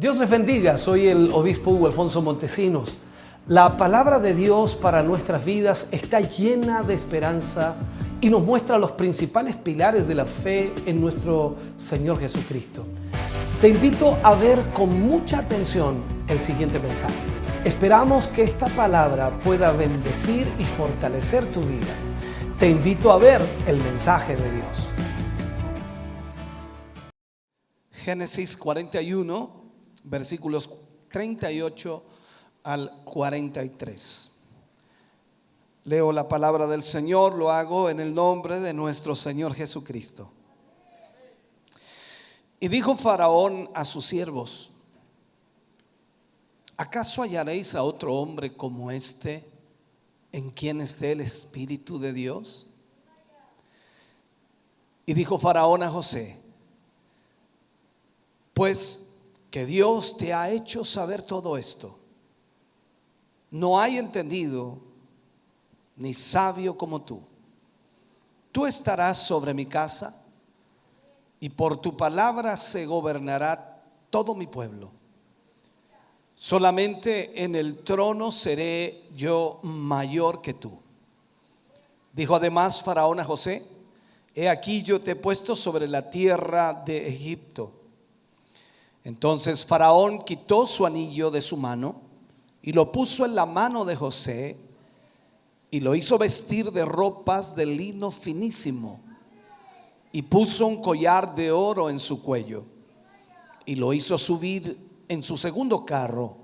Dios les bendiga, soy el obispo Hugo Alfonso Montesinos. La palabra de Dios para nuestras vidas está llena de esperanza y nos muestra los principales pilares de la fe en nuestro Señor Jesucristo. Te invito a ver con mucha atención el siguiente mensaje. Esperamos que esta palabra pueda bendecir y fortalecer tu vida. Te invito a ver el mensaje de Dios. Génesis 41, versículos 38 al 43. Leo la palabra del Señor, lo hago en el nombre de nuestro Señor Jesucristo. Y dijo Faraón a sus siervos: ¿acaso hallaréis a otro hombre como este, en quien esté el Espíritu de Dios? Y dijo Faraón a José: pues que Dios te ha hecho saber todo esto. No hay entendido ni sabio como tú. Tú estarás sobre mi casa, y por tu palabra se gobernará todo mi pueblo. Solamente en el trono seré yo mayor que tú. Dijo además Faraón a José: he aquí yo te he puesto sobre la tierra de Egipto. Entonces Faraón quitó su anillo de su mano y lo puso en la mano de José, y lo hizo vestir de ropas de lino finísimo, y puso un collar de oro en su cuello, y lo hizo subir en su segundo carro,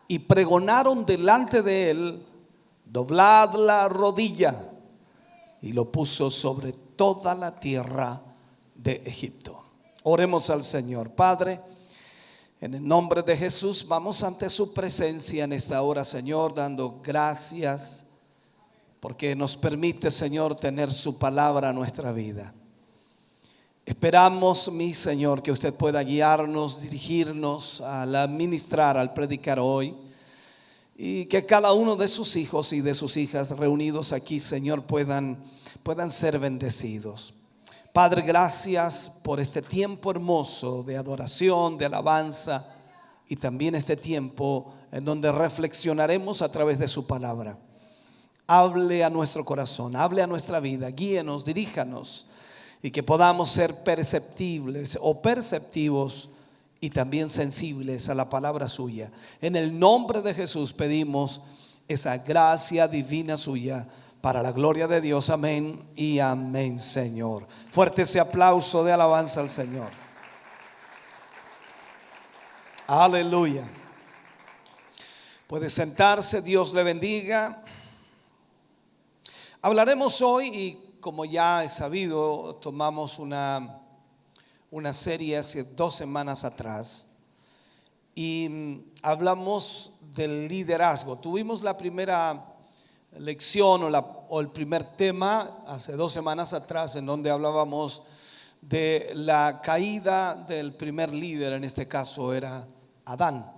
y pregonaron delante de él: doblad la rodilla. Y lo puso sobre toda la tierra de Egipto. Oremos al Señor. Padre, en el nombre de Jesús, vamos ante su presencia en esta hora, Señor, dando gracias porque nos permite, Señor, tener su palabra en nuestra vida. Esperamos, mi Señor, que usted pueda guiarnos, dirigirnos al ministrar, al predicar hoy, y que cada uno de sus hijos y de sus hijas reunidos aquí, Señor, puedan ser bendecidos. Padre, gracias por este tiempo hermoso de adoración, de alabanza, y también este tiempo en donde reflexionaremos a través de su palabra. Hable a nuestro corazón, hable a nuestra vida, guíenos, diríjanos, y que podamos ser perceptibles o perceptivos y también sensibles a la palabra suya. En el nombre de Jesús pedimos esa gracia divina suya, para la gloria de Dios. Amén y amén, Señor. Fuerte ese aplauso de alabanza al Señor. Aleluya. Puede sentarse, Dios le bendiga. Hablaremos hoy, y como ya es sabido, tomamos una serie hace 2 semanas atrás y hablamos del liderazgo. Tuvimos la primera lección o el primer tema hace 2 semanas atrás, en donde hablábamos de la caída del primer líder. En este caso era Adán.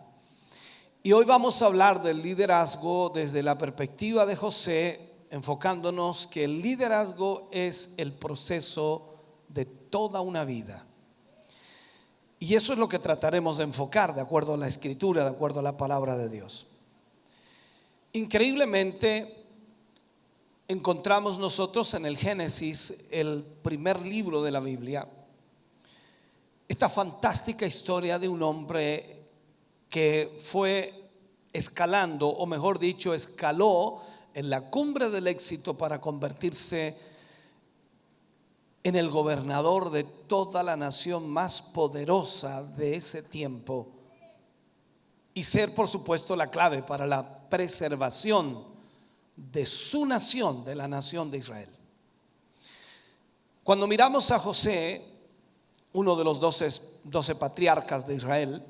Y hoy vamos a hablar del liderazgo desde la perspectiva de José, enfocándonos que el liderazgo es el proceso de toda una vida. Y eso es lo que trataremos de enfocar de acuerdo a la Escritura, de acuerdo a la palabra de Dios. Increíblemente, encontramos nosotros en el Génesis, el primer libro de la Biblia, esta fantástica historia de un hombre que fue escalando, o mejor dicho, escaló en la cumbre del éxito para convertirse en el gobernador de toda la nación más poderosa de ese tiempo, y ser, por supuesto, la clave para la preservación de su nación, de la nación de Israel. Cuando miramos a José, uno de los 12 patriarcas de Israel,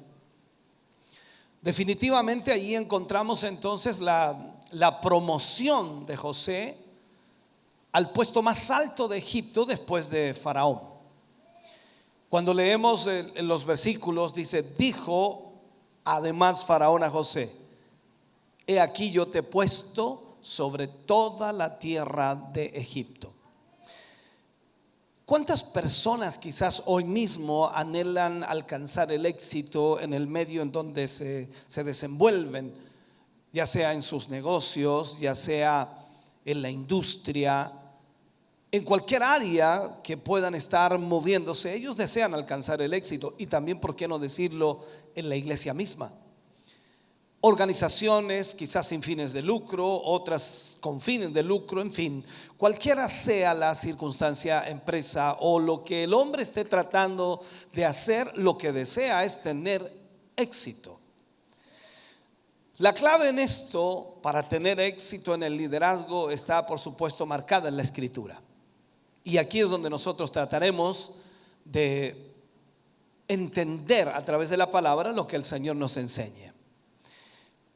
definitivamente allí encontramos entonces la promoción de José al puesto más alto de Egipto después de Faraón. Cuando leemos en los versículos, dice: dijo además Faraón a José: he aquí yo te he puesto sobre toda la tierra de Egipto. ¿Cuántas personas quizás hoy mismo anhelan alcanzar el éxito en el medio en donde se desenvuelven, ya sea en sus negocios, ya sea en la industria, en cualquier área que puedan estar moviéndose? Ellos desean alcanzar el éxito, y también, ¿por qué no decirlo?, en la iglesia misma. Organizaciones quizás sin fines de lucro, otras con fines de lucro, en fin, cualquiera sea la circunstancia, empresa o lo que el hombre esté tratando de hacer, lo que desea es tener éxito. La clave en esto, para tener éxito en el liderazgo, está por supuesto marcada en la Escritura. Y aquí es donde nosotros trataremos de entender a través de la palabra lo que el Señor nos enseña.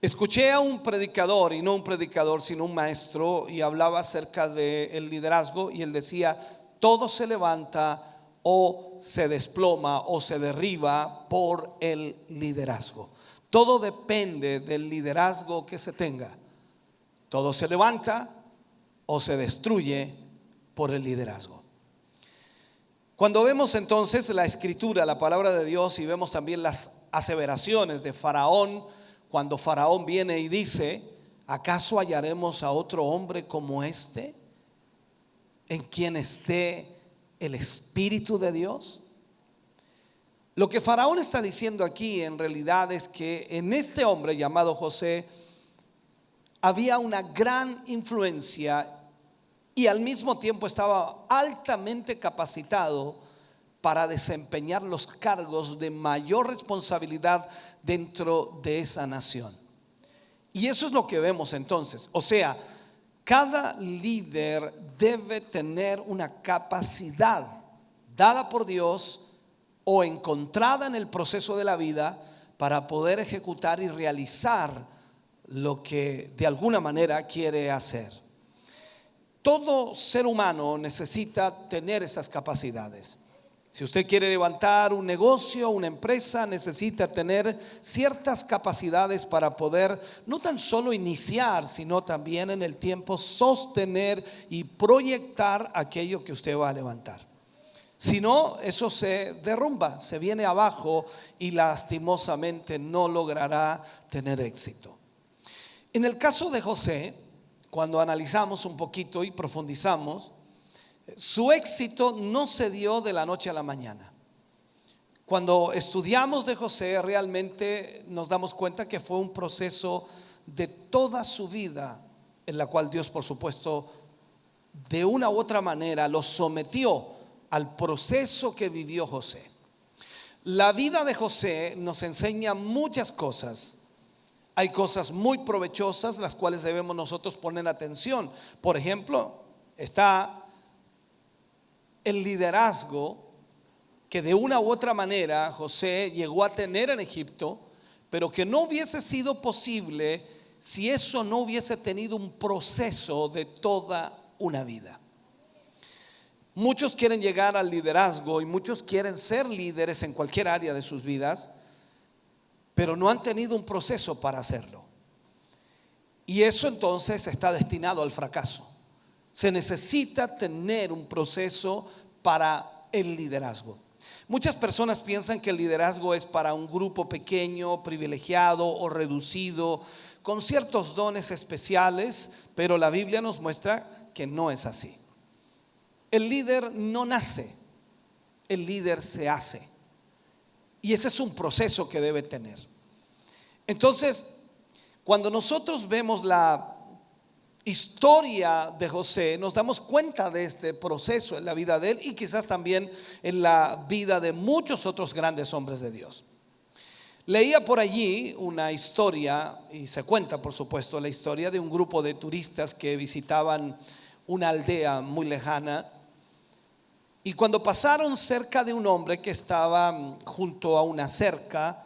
Escuché a un predicador, y no un predicador sino un maestro, y hablaba acerca del liderazgo, y él decía: todo se levanta o se desploma o se derriba por el liderazgo. Todo depende del liderazgo que se tenga. Todo se levanta o se destruye por el liderazgo. Cuando vemos entonces la Escritura, la palabra de Dios, y vemos también las aseveraciones de Faraón, cuando Faraón viene y dice: ¿acaso hallaremos a otro hombre como este, en quien esté el Espíritu de Dios? Lo que Faraón está diciendo aquí en realidad es que en este hombre llamado José había una gran influencia, y al mismo tiempo estaba altamente capacitado para desempeñar los cargos de mayor responsabilidad dentro de esa nación. Y eso es lo que vemos entonces. O sea, cada líder debe tener una capacidad dada por Dios o encontrada en el proceso de la vida para poder ejecutar y realizar lo que de alguna manera quiere hacer. Todo ser humano necesita tener esas capacidades. Si usted quiere levantar un negocio, una empresa, necesita tener ciertas capacidades para poder no tan solo iniciar, sino también en el tiempo sostener y proyectar aquello que usted va a levantar. Si no, eso se derrumba, se viene abajo y lastimosamente no logrará tener éxito. En el caso de José, cuando analizamos un poquito y profundizamos, su éxito no se dio de la noche a la mañana. Cuando estudiamos de José, realmente nos damos cuenta que fue un proceso de toda su vida, en la cual Dios, por supuesto, de una u otra manera lo sometió al proceso que vivió José. La vida de José nos enseña muchas cosas. Hay cosas muy provechosas, las cuales debemos nosotros poner atención. Por ejemplo, está el liderazgo que de una u otra manera José llegó a tener en Egipto, pero que no hubiese sido posible si eso no hubiese tenido un proceso de toda una vida. Muchos quieren llegar al liderazgo y muchos quieren ser líderes en cualquier área de sus vidas, pero no han tenido un proceso para hacerlo. Y eso entonces está destinado al fracaso. Se necesita tener un proceso para el liderazgo. Muchas personas piensan que el liderazgo es para un grupo pequeño, privilegiado o reducido, con ciertos dones especiales, pero la Biblia nos muestra que no es así. El líder no nace, el líder se hace. Y ese es un proceso que debe tener. Entonces, cuando nosotros vemos la historia de José, nos damos cuenta de este proceso en la vida de él y quizás también en la vida de muchos otros grandes hombres de Dios. Leía por allí una historia, y se cuenta por supuesto la historia de un grupo de turistas que visitaban una aldea muy lejana, y cuando pasaron cerca de un hombre que estaba junto a una cerca,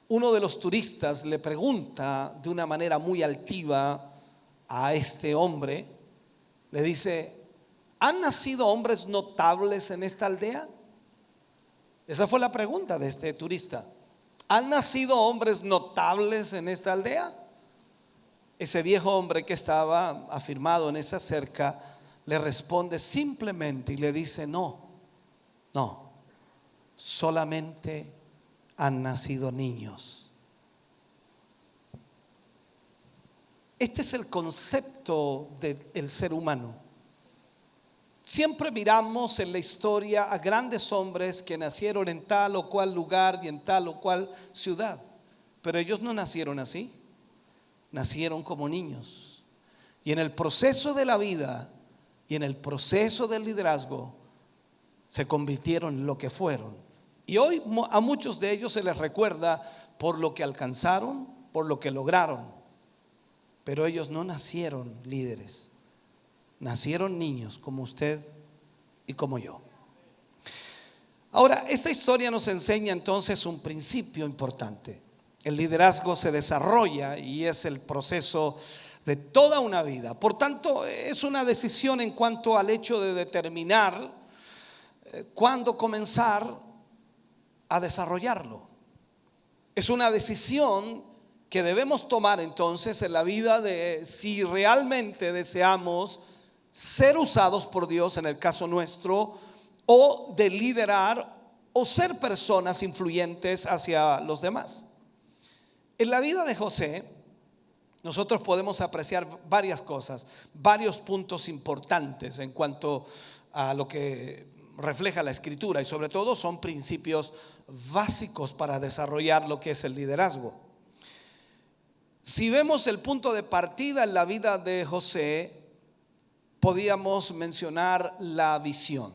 uno de los turistas le pregunta de una manera muy altiva a este hombre, le dice: ¿han nacido hombres notables en esta aldea? Esa fue la pregunta de este turista. ¿Han nacido hombres notables en esta aldea? Ese viejo hombre que estaba afirmado en esa cerca le responde simplemente y le dice: no, No, solamente han nacido niños. Este es el concepto del ser humano. Siempre miramos en la historia a grandes hombres que nacieron en tal o cual lugar y en tal o cual ciudad, pero ellos no nacieron así, nacieron como niños. Y en el proceso de la vida y en el proceso del liderazgo se convirtieron en lo que fueron. Y hoy a muchos de ellos se les recuerda por lo que alcanzaron, por lo que lograron. Pero ellos no nacieron líderes, nacieron niños como usted y como yo. Ahora, esta historia nos enseña entonces un principio importante. El liderazgo se desarrolla y es el proceso de toda una vida. Por tanto, es una decisión en cuanto al hecho de determinar cuándo comenzar a desarrollarlo. Es una decisión que debemos tomar entonces en la vida de si realmente deseamos ser usados por Dios en el caso nuestro, o de liderar o ser personas influyentes hacia los demás. En la vida de José nosotros podemos apreciar varias cosas, varios puntos importantes en cuanto a lo que refleja la Escritura, y sobre todo son principios básicos para desarrollar lo que es el liderazgo. Si vemos el punto de partida en la vida de José, podíamos mencionar la visión.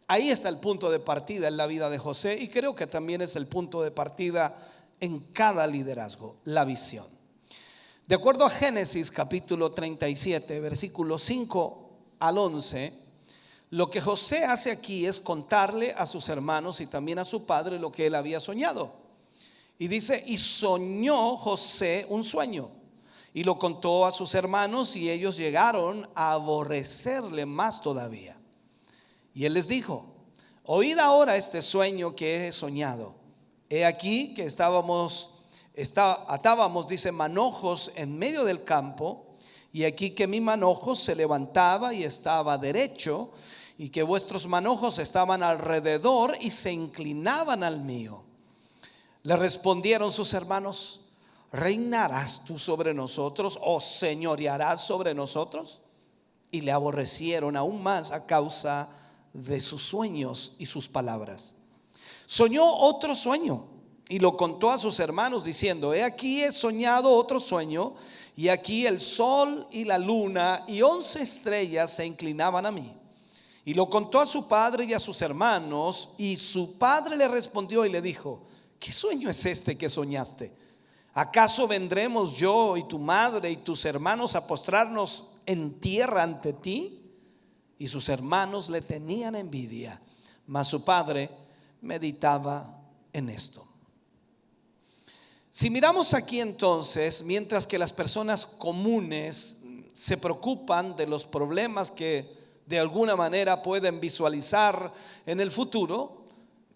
Ahí está el punto de partida en la vida de José, y creo que también es el punto de partida en cada liderazgo, la visión. De acuerdo a Génesis capítulo 37, versículos 5 al 11, lo que José hace aquí es contarle a sus hermanos y también a su padre lo que él había soñado. Y dice: y soñó José un sueño, y lo contó a sus hermanos, y ellos llegaron a aborrecerle más todavía. Y él les dijo: oíd ahora este sueño que he soñado. He aquí que atábamos, dice, manojos en medio del campo, y aquí que mi manojo se levantaba y estaba derecho, y que vuestros manojos estaban alrededor y se inclinaban al mío. Le respondieron sus hermanos: ¿reinarás tú sobre nosotros o señorearás sobre nosotros? Y le aborrecieron aún más a causa de sus sueños y sus palabras. Soñó otro sueño y lo contó a sus hermanos diciendo: he aquí he soñado otro sueño, y aquí el sol y la luna y 11 estrellas se inclinaban a mí. Y lo contó a su padre y a sus hermanos, y su padre le respondió y le dijo: ¿qué sueño es este que soñaste? ¿Acaso vendremos yo y tu madre y tus hermanos a postrarnos en tierra ante ti? Y sus hermanos le tenían envidia, mas su padre meditaba en esto. Si miramos aquí entonces, mientras que las personas comunes se preocupan de los problemas que de alguna manera pueden visualizar en el futuro,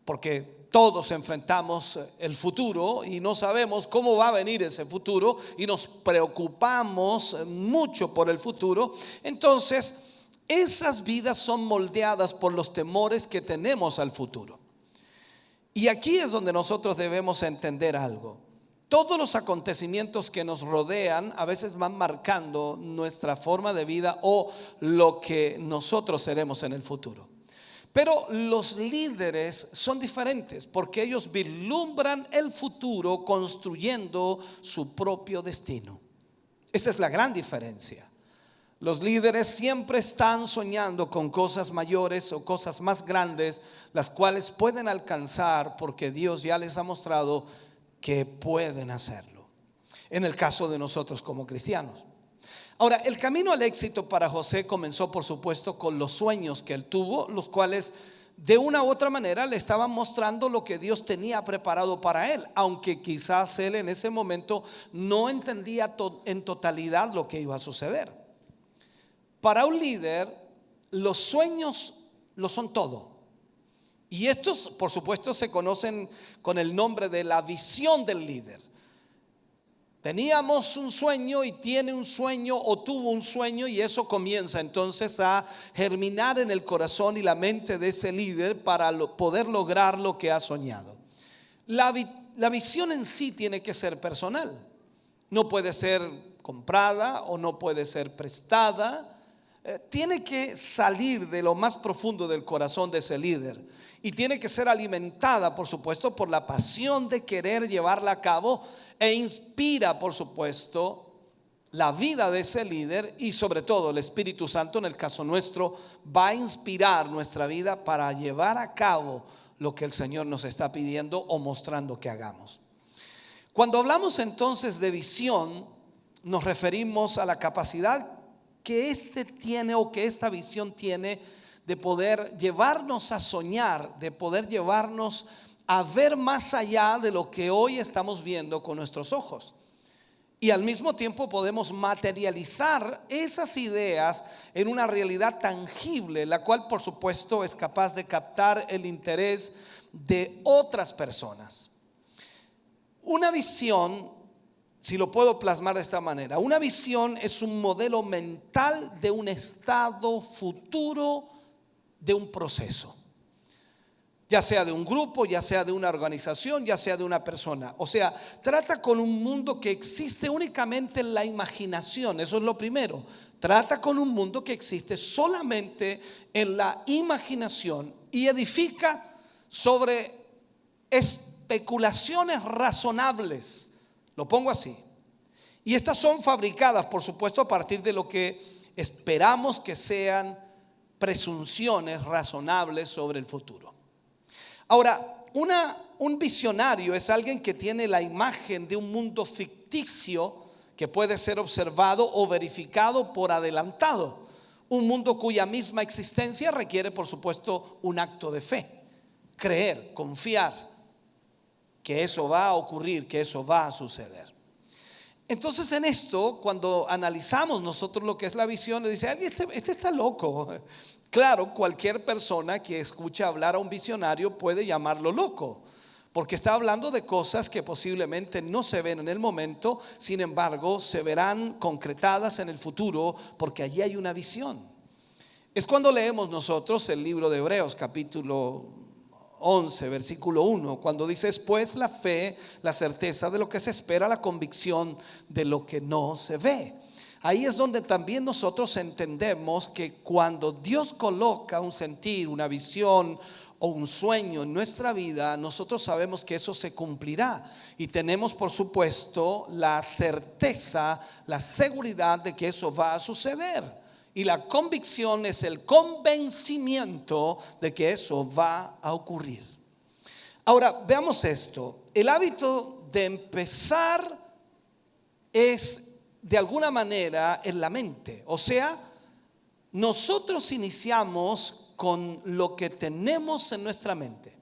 porque todos enfrentamos el futuro y no sabemos cómo va a venir ese futuro y nos preocupamos mucho por el futuro, entonces esas vidas son moldeadas por los temores que tenemos al futuro. Y aquí es donde nosotros debemos entender algo. Todos los acontecimientos que nos rodean a veces van marcando nuestra forma de vida o lo que nosotros seremos en el futuro. Pero los líderes son diferentes porque ellos vislumbran el futuro construyendo su propio destino. Esa es la gran diferencia. Los líderes siempre están soñando con cosas mayores o cosas más grandes, las cuales pueden alcanzar porque Dios ya les ha mostrado que pueden hacerlo. En el caso de nosotros como cristianos. Ahora, el camino al éxito para José comenzó, por supuesto, con los sueños que él tuvo, los cuales de una u otra manera le estaban mostrando lo que Dios tenía preparado para él, aunque quizás él en ese momento no entendía en totalidad lo que iba a suceder. Para un líder, los sueños lo son todo. Y estos, por supuesto, se conocen con el nombre de la visión del líder. Teníamos un sueño y tiene un sueño o tuvo un sueño, y eso comienza entonces a germinar en el corazón y la mente de ese líder para poder lograr lo que ha soñado. La visión en sí tiene que ser personal. No puede ser comprada o no puede ser prestada. Tiene que salir de lo más profundo del corazón de ese líder y tiene que ser alimentada, por supuesto, por la pasión de querer llevarla a cabo, e inspira, por supuesto, la vida de ese líder, y sobre todo el Espíritu Santo, en el caso nuestro, va a inspirar nuestra vida para llevar a cabo lo que el Señor nos está pidiendo o mostrando que hagamos. Cuando hablamos entonces de visión, nos referimos a la capacidad que éste tiene o que esta visión tiene de poder llevarnos a soñar, de poder llevarnos a ver más allá de lo que hoy estamos viendo con nuestros ojos. Y al mismo tiempo podemos materializar esas ideas en una realidad tangible, la cual por supuesto es capaz de captar el interés de otras personas. Una visión, si lo puedo plasmar de esta manera, una visión es un modelo mental de un estado futuro, de un proceso, ya sea de un grupo, ya sea de una organización, ya sea de una persona. O sea, trata con un mundo que existe únicamente en la imaginación. Eso es lo primero. Trata con un mundo que existe solamente en la imaginación y edifica sobre especulaciones razonables. Lo pongo así. Y estas son fabricadas, por supuesto, a partir de lo que esperamos que sean presunciones razonables sobre el futuro. Ahora, un visionario es alguien que tiene la imagen de un mundo ficticio que puede ser observado o verificado por adelantado. Un mundo cuya misma existencia requiere, por supuesto, un acto de fe. Creer, confiar que eso va a ocurrir, que eso va a suceder. Entonces, en esto, cuando analizamos nosotros lo que es la visión, le dice, este está loco. Claro, cualquier persona que escucha hablar a un visionario puede llamarlo loco, porque está hablando de cosas que posiblemente no se ven en el momento, sin embargo, se verán concretadas en el futuro, porque allí hay una visión. Es cuando leemos nosotros el libro de Hebreos, capítulo 11, versículo 1, cuando dice: pues la fe, la certeza de lo que se espera, la convicción de lo que no se ve. Ahí es donde también nosotros entendemos que cuando Dios coloca un sentir, una visión o un sueño en nuestra vida, nosotros sabemos que eso se cumplirá y tenemos, por supuesto, la certeza, la seguridad de que eso va a suceder. Y la convicción es el convencimiento de que eso va a ocurrir. Ahora, veamos esto. El hábito de empezar es de alguna manera en la mente. O sea, nosotros iniciamos con lo que tenemos en nuestra mente.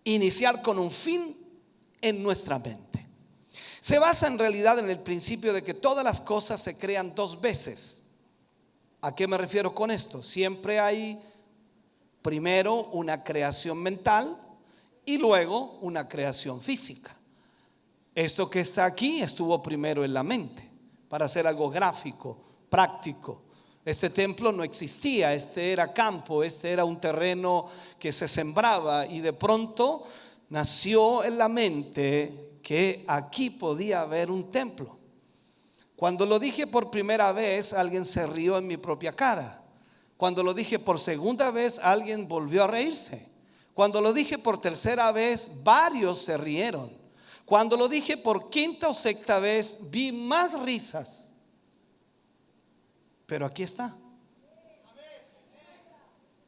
Iniciar con un fin en nuestra mente. Se basa en realidad en el principio de que todas las cosas se crean dos veces. ¿A qué me refiero con esto? Siempre hay primero una creación mental y luego una creación física. Esto que está aquí estuvo primero en la mente, para hacer algo gráfico, práctico. Este templo no existía, este era campo, este era un terreno que se sembraba, y de pronto nació en la mente que aquí podía haber un templo. Cuando lo dije por primera vez, alguien se rió en mi propia cara. Cuando lo dije por segunda vez, alguien volvió a reírse. Cuando lo dije por tercera vez, varios se rieron. Cuando lo dije por quinta o sexta vez, vi más risas. Pero aquí está.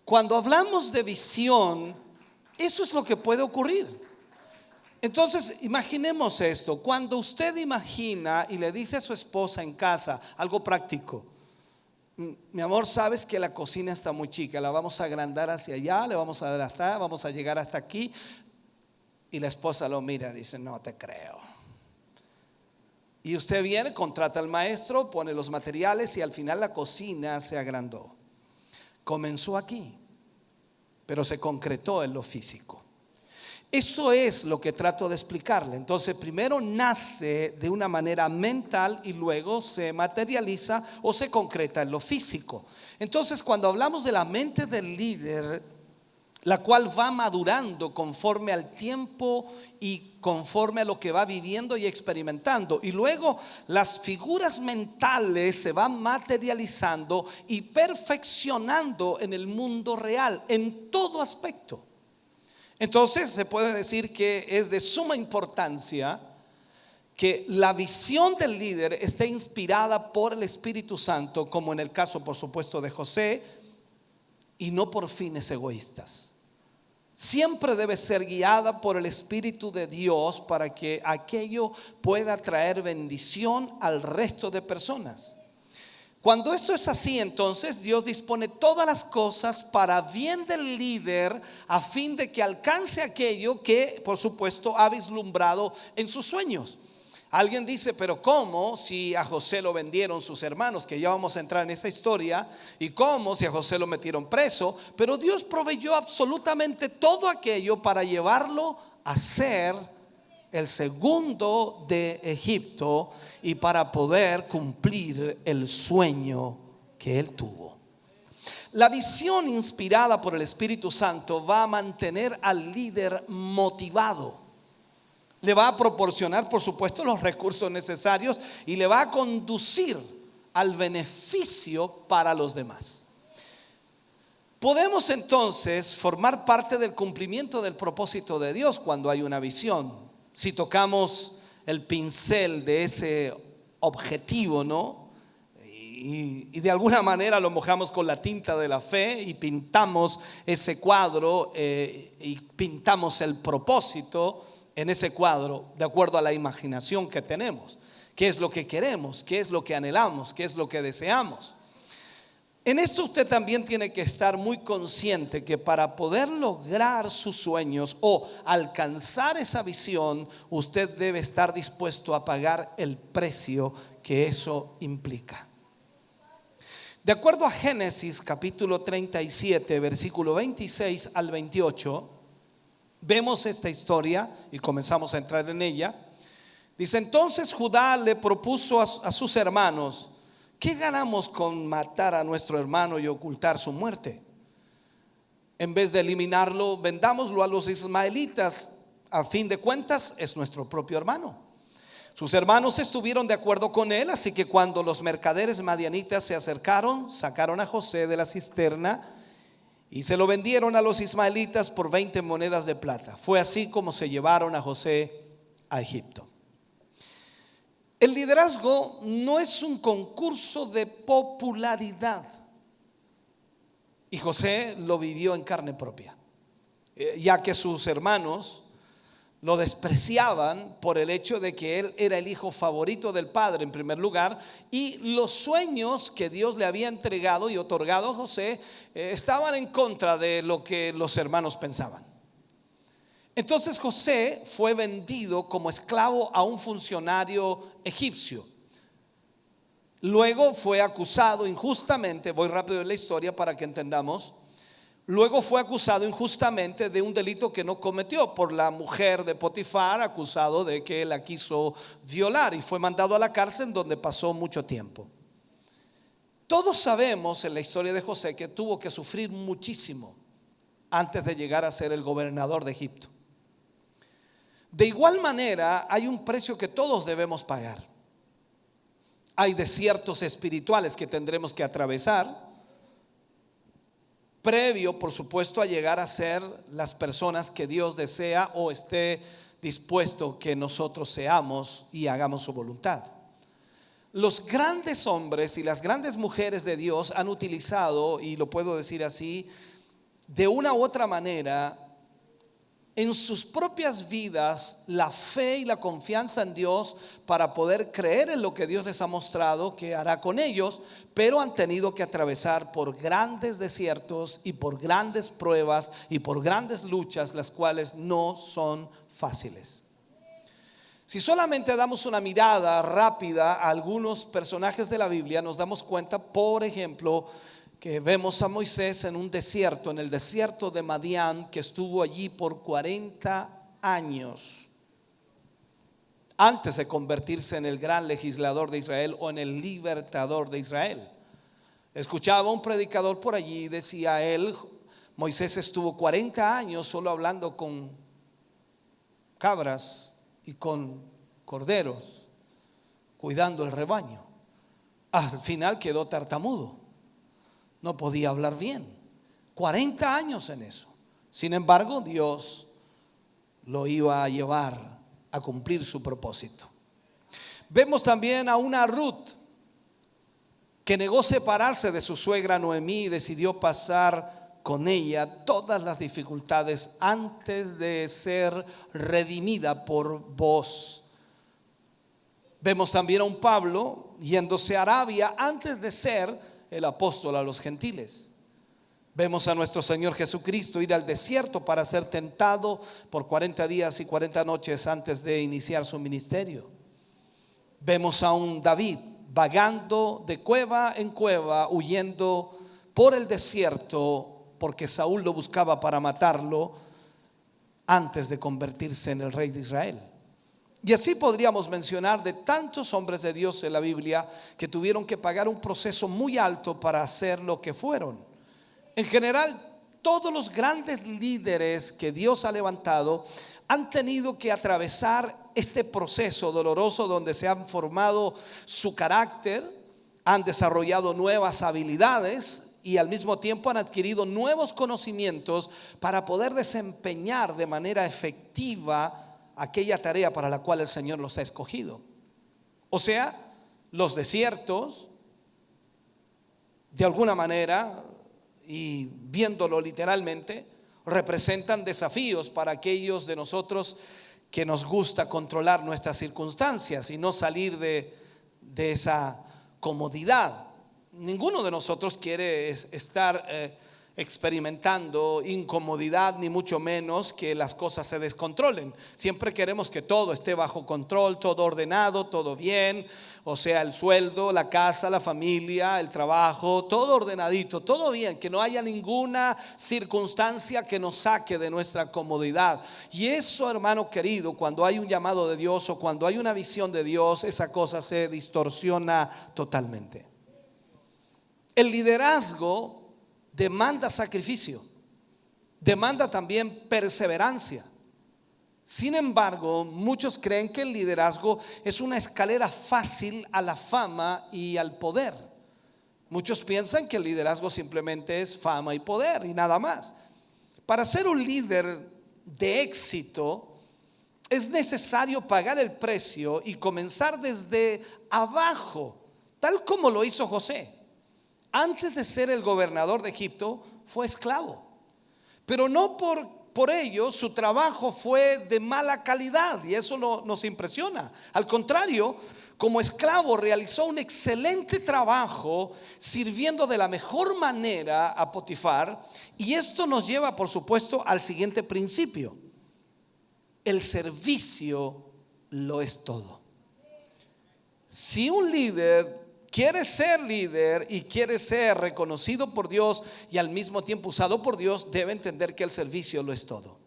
Cuando hablamos de visión, eso es lo que puede ocurrir. Entonces, imaginemos esto. Cuando usted imagina y le dice a su esposa en casa algo práctico: mi amor, sabes que la cocina está muy chica, la vamos a agrandar hacia allá, le vamos a dar hasta, vamos a llegar hasta aquí. Y la esposa lo mira y dice: no te creo. Y usted viene, contrata al maestro, pone los materiales y al final la cocina se agrandó. Comenzó aquí, pero se concretó en lo físico. Eso es lo que trato de explicarle. Entonces, primero nace de una manera mental y luego se materializa o se concreta en lo físico. Entonces, cuando hablamos de la mente del líder, la cual va madurando conforme al tiempo y conforme a lo que va viviendo y experimentando, y luego las figuras mentales se van materializando y perfeccionando en el mundo real, en todo aspecto. Entonces se puede decir que es de suma importancia que la visión del líder esté inspirada por el Espíritu Santo, como en el caso, por supuesto, de José, y no por fines egoístas. Siempre debe ser guiada por el Espíritu de Dios para que aquello pueda traer bendición al resto de personas. Cuando esto es así, entonces Dios dispone todas las cosas para bien del líder, a fin de que alcance aquello que, por supuesto, ha vislumbrado en sus sueños. Alguien dice, pero ¿cómo si a José lo vendieron sus hermanos? Que ya vamos a entrar en esa historia. ¿Y cómo si a José lo metieron preso? Pero Dios proveyó absolutamente todo aquello para llevarlo a ser el segundo de Egipto y para poder cumplir el sueño que él tuvo. La visión inspirada por el Espíritu Santo va a mantener al líder motivado. Le va a proporcionar, por supuesto, los recursos necesarios y le va a conducir al beneficio para los demás. Podemos entonces formar parte del cumplimiento del propósito de Dios cuando hay una visión. Si tocamos el pincel de ese objetivo, ¿no? Y de alguna manera lo mojamos con la tinta de la fe y pintamos ese cuadro y pintamos el propósito en ese cuadro de acuerdo a la imaginación que tenemos. ¿Qué es lo que queremos? ¿Qué es lo que anhelamos? ¿Qué es lo que deseamos? En esto usted también tiene que estar muy consciente que para poder lograr sus sueños o alcanzar esa visión, usted debe estar dispuesto a pagar el precio que eso implica. De acuerdo a Génesis capítulo 37, versículo 26 al 28, vemos esta historia y comenzamos a entrar en ella. Dice: entonces Judá le propuso a sus hermanos: ¿qué ganamos con matar a nuestro hermano y ocultar su muerte? En vez de eliminarlo, vendámoslo a los ismaelitas. A fin de cuentas, es nuestro propio hermano. Sus hermanos estuvieron de acuerdo con él, así que cuando los mercaderes madianitas se acercaron, sacaron a José de la cisterna y se lo vendieron a los ismaelitas por 20 monedas de plata. Fue así como se llevaron a José a Egipto. El liderazgo no es un concurso de popularidad, y José lo vivió en carne propia, ya que sus hermanos lo despreciaban por el hecho de que él era el hijo favorito del padre en primer lugar, y los sueños que Dios le había entregado y otorgado a José estaban en contra de lo que los hermanos pensaban. Entonces José fue vendido como esclavo a un funcionario egipcio. Luego fue acusado injustamente, voy rápido en la historia para que entendamos. Luego fue acusado injustamente de un delito que no cometió por la mujer de Potifar, acusado de que la quiso violar, y fue mandado a la cárcel donde pasó mucho tiempo. Todos sabemos en la historia de José que tuvo que sufrir muchísimo antes de llegar a ser el gobernador de Egipto. De igual manera, hay un precio que todos debemos pagar. Hay desiertos espirituales que tendremos que atravesar, previo, por supuesto, a llegar a ser las personas que Dios desea o esté dispuesto que nosotros seamos y hagamos su voluntad. Los grandes hombres y las grandes mujeres de Dios han utilizado, y lo puedo decir así, de una u otra manera, en sus propias vidas, la fe y la confianza en Dios para poder creer en lo que Dios les ha mostrado que hará con ellos, pero han tenido que atravesar por grandes desiertos y por grandes pruebas y por grandes luchas, las cuales no son fáciles. Si solamente damos una mirada rápida a algunos personajes de la Biblia, nos damos cuenta, por ejemplo, que vemos a Moisés en un desierto, en el desierto de Madián, que estuvo allí por 40 años antes de convertirse en el gran legislador de Israel o en el libertador de Israel. Escuchaba un predicador por allí y decía él: Moisés estuvo 40 años solo hablando con cabras y con corderos, cuidando el rebaño. Al final quedó tartamudo, no podía hablar bien. 40 años en eso. Sin embargo, Dios lo iba a llevar a cumplir su propósito. Vemos también a una Ruth que negó separarse de su suegra Noemí y decidió pasar con ella todas las dificultades antes de ser redimida por Booz. Vemos también a un Pablo yéndose a Arabia antes de ser el apóstol a los gentiles. Vemos a nuestro Señor Jesucristo ir al desierto para ser tentado por 40 días y 40 noches antes de iniciar su ministerio. Vemos a un David vagando de cueva en cueva, huyendo por el desierto porque Saúl lo buscaba para matarlo antes de convertirse en el rey de Israel. Y así podríamos mencionar de tantos hombres de Dios en la Biblia que tuvieron que pagar un proceso muy alto para hacer lo que fueron. En general, todos los grandes líderes que Dios ha levantado han tenido que atravesar este proceso doloroso donde se han formado su carácter, han desarrollado nuevas habilidades y al mismo tiempo han adquirido nuevos conocimientos para poder desempeñar de manera efectiva aquella tarea para la cual el Señor los ha escogido. O sea, los desiertos, de alguna manera, y viéndolo literalmente, representan desafíos para aquellos de nosotros que nos gusta controlar nuestras circunstancias y no salir de esa comodidad. Ninguno de nosotros quiere estar experimentando incomodidad, ni mucho menos que las cosas se descontrolen. Siempre queremos que todo esté bajo control, todo ordenado, todo bien. O sea, el sueldo, la casa, la familia, el trabajo, todo ordenadito, todo bien, que no haya ninguna circunstancia que nos saque de nuestra comodidad. Y eso, hermano querido, cuando hay un llamado de Dios o cuando hay una visión de Dios, esa cosa se distorsiona totalmente. El liderazgo demanda sacrificio, demanda también perseverancia. Sin embargo, muchos creen que el liderazgo es una escalera fácil a la fama y al poder. Muchos piensan que el liderazgo simplemente es fama y poder y nada más. Para ser un líder de éxito es necesario pagar el precio y comenzar desde abajo, tal como lo hizo José. Antes de ser el gobernador de Egipto fue esclavo, pero no por ello su trabajo fue de mala calidad, y eso nos impresiona. Al contrario, como esclavo realizó un excelente trabajo sirviendo de la mejor manera a Potifar. Y esto nos lleva, por supuesto, al siguiente principio: el servicio lo es todo. Si un líder quiere ser líder y quiere ser reconocido por Dios y al mismo tiempo usado por Dios, debe entender que el servicio lo es todo.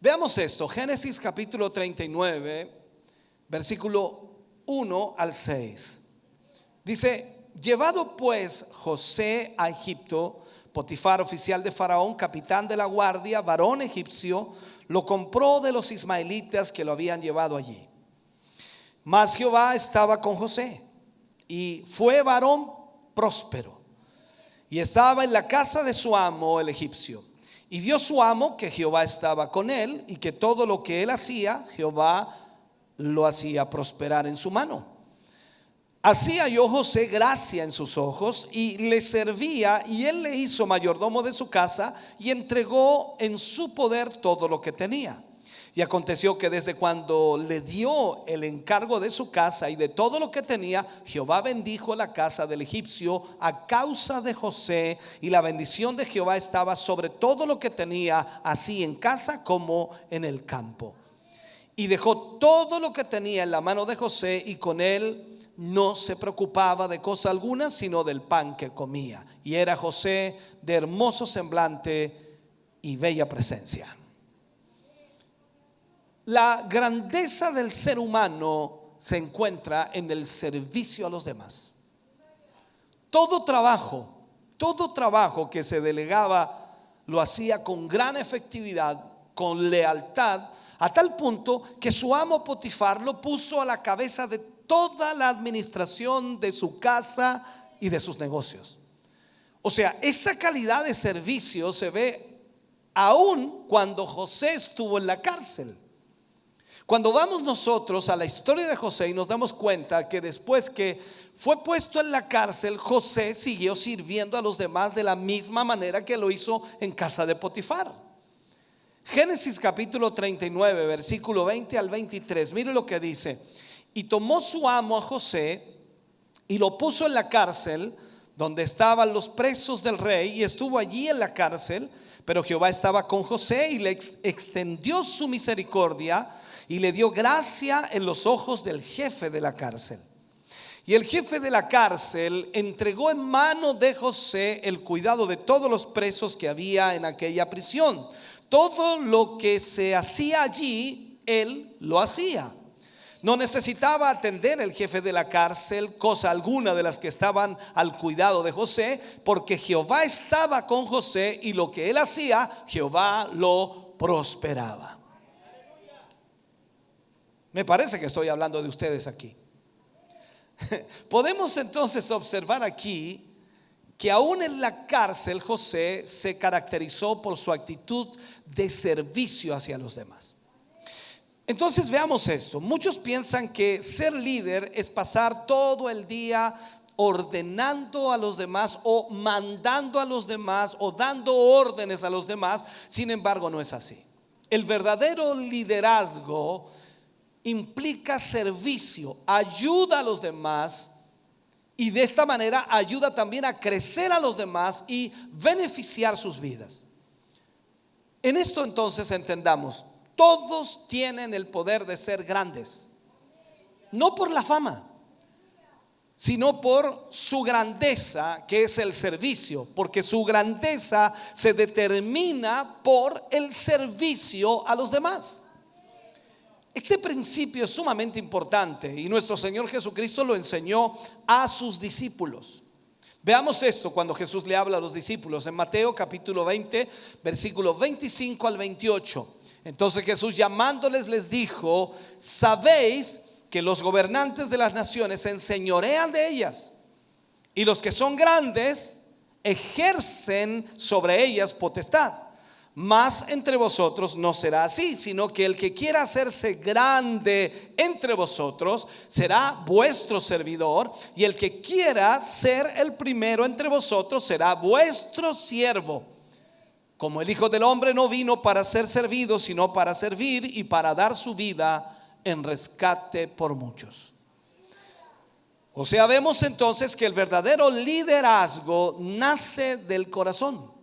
Veamos esto, Génesis capítulo 39, versículo 1 al 6. Dice: llevado pues José a Egipto, Potifar, oficial de Faraón, capitán de la guardia, varón egipcio, lo compró de los ismaelitas que lo habían llevado allí. Mas Jehová estaba con José, y fue varón próspero, y estaba en la casa de su amo el egipcio. Y vio su amo que Jehová estaba con él, y que todo lo que él hacía, Jehová lo hacía prosperar en su mano. Así halló José gracia en sus ojos, y le servía, y él le hizo mayordomo de su casa, y entregó en su poder todo lo que tenía. Y aconteció que desde cuando le dio el encargo de su casa y de todo lo que tenía, Jehová bendijo la casa del egipcio a causa de José, y la bendición de Jehová estaba sobre todo lo que tenía, así en casa como en el campo. Y dejó todo lo que tenía en la mano de José, y con él no se preocupaba de cosa alguna, sino del pan que comía. Y era José de hermoso semblante y bella presencia. La grandeza del ser humano se encuentra en el servicio a los demás. Todo trabajo que se delegaba lo hacía con gran efectividad, con lealtad, a tal punto que su amo Potifar lo puso a la cabeza de toda la administración de su casa y de sus negocios. O sea, esta calidad de servicio se ve aún cuando José estuvo en la cárcel. Cuando vamos nosotros a la historia de José y nos damos cuenta que después que fue puesto en la cárcel, José siguió sirviendo a los demás de la misma manera que lo hizo en casa de Potifar. Génesis capítulo 39, versículo 20 al 23, mire lo que dice: y tomó su amo a José y lo puso en la cárcel donde estaban los presos del rey, y estuvo allí en la cárcel. Pero Jehová estaba con José y le extendió su misericordia y le dio gracia en los ojos del jefe de la cárcel. Y el jefe de la cárcel entregó en mano de José el cuidado de todos los presos que había en aquella prisión. Todo lo que se hacía allí, él lo hacía. No necesitaba atender el jefe de la cárcel cosa alguna de las que estaban al cuidado de José, porque Jehová estaba con José y lo que él hacía, Jehová lo prosperaba. Me parece que estoy hablando de ustedes aquí. Podemos entonces observar aquí que aún en la cárcel José se caracterizó por su actitud de servicio hacia los demás. Entonces veamos esto. Muchos piensan que ser líder es pasar todo el día ordenando a los demás o mandando a los demás o dando órdenes a los demás. Sin embargo, no es así. El verdadero liderazgo implica servicio, ayuda a los demás, y de esta manera ayuda también a crecer a los demás y beneficiar sus vidas. En esto entonces entendamos: todos tienen el poder de ser grandes, no por la fama, sino por su grandeza, que es el servicio, porque su grandeza se determina por el servicio a los demás. Este principio es sumamente importante y nuestro Señor Jesucristo lo enseñó a sus discípulos. Veamos esto cuando Jesús le habla a los discípulos en Mateo capítulo 20, versículo 25 al 28. Entonces Jesús, llamándoles, les dijo: sabéis que los gobernantes de las naciones se enseñorean de ellas, y los que son grandes ejercen sobre ellas potestad. Mas entre vosotros no será así, sino que el que quiera hacerse grande entre vosotros será vuestro servidor, y el que quiera ser el primero entre vosotros será vuestro siervo. Como el Hijo del Hombre no vino para ser servido, sino para servir y para dar su vida en rescate por muchos. O sea, vemos entonces que el verdadero liderazgo nace del corazón,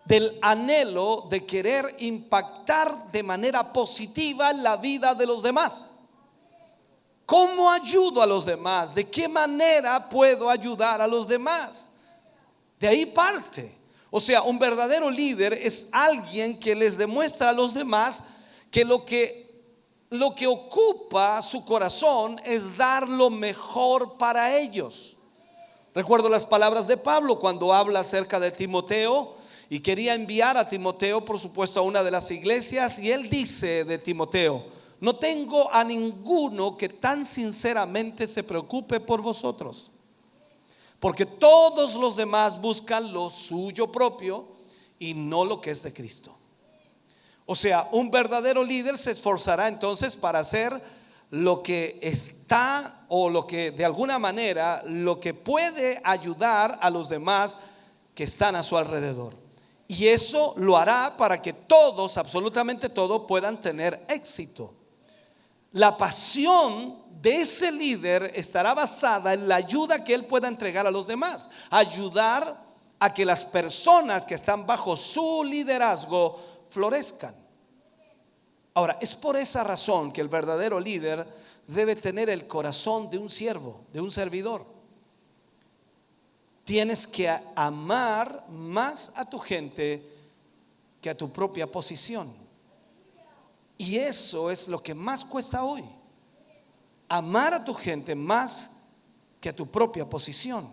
del anhelo de querer impactar de manera positiva la vida de los demás. ¿Cómo ayudo a los demás? ¿De qué manera puedo ayudar a los demás? De ahí parte. O sea, un verdadero líder es alguien que les demuestra a los demás que lo que ocupa su corazón es dar lo mejor para ellos. Recuerdo las palabras de Pablo cuando habla acerca de Timoteo y quería enviar a Timoteo, por supuesto, a una de las iglesias, y él dice de Timoteo: no tengo a ninguno que tan sinceramente se preocupe por vosotros, porque todos los demás buscan lo suyo propio y no lo que es de Cristo. O sea, un verdadero líder se esforzará entonces para hacer lo que está, o lo que de alguna manera, lo que puede ayudar a los demás que están a su alrededor. Y eso lo hará para que todos, absolutamente todos, puedan tener éxito. La pasión de ese líder estará basada en la ayuda que él pueda entregar a los demás, ayudar a que las personas que están bajo su liderazgo florezcan. Ahora, es por esa razón que el verdadero líder debe tener el corazón de un siervo, de un servidor. Tienes que amar más a tu gente que a tu propia posición. Y eso es lo que más cuesta hoy. Amar a tu gente más que a tu propia posición.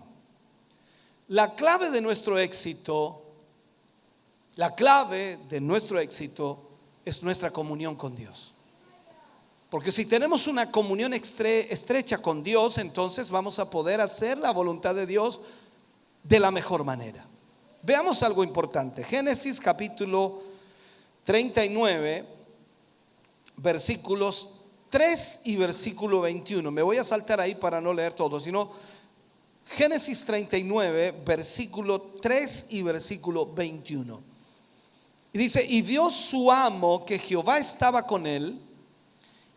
La clave de nuestro éxito es nuestra comunión con Dios. Porque si tenemos una comunión estrecha con Dios, entonces vamos a poder hacer la voluntad de Dios de la mejor manera. Veamos algo importante. Génesis capítulo 39, versículos 3 y versículo 21. Me voy a saltar ahí para no leer todo, sino Génesis 39, versículo 3 y versículo 21. Y dice: y vio su amo que Jehová estaba con él,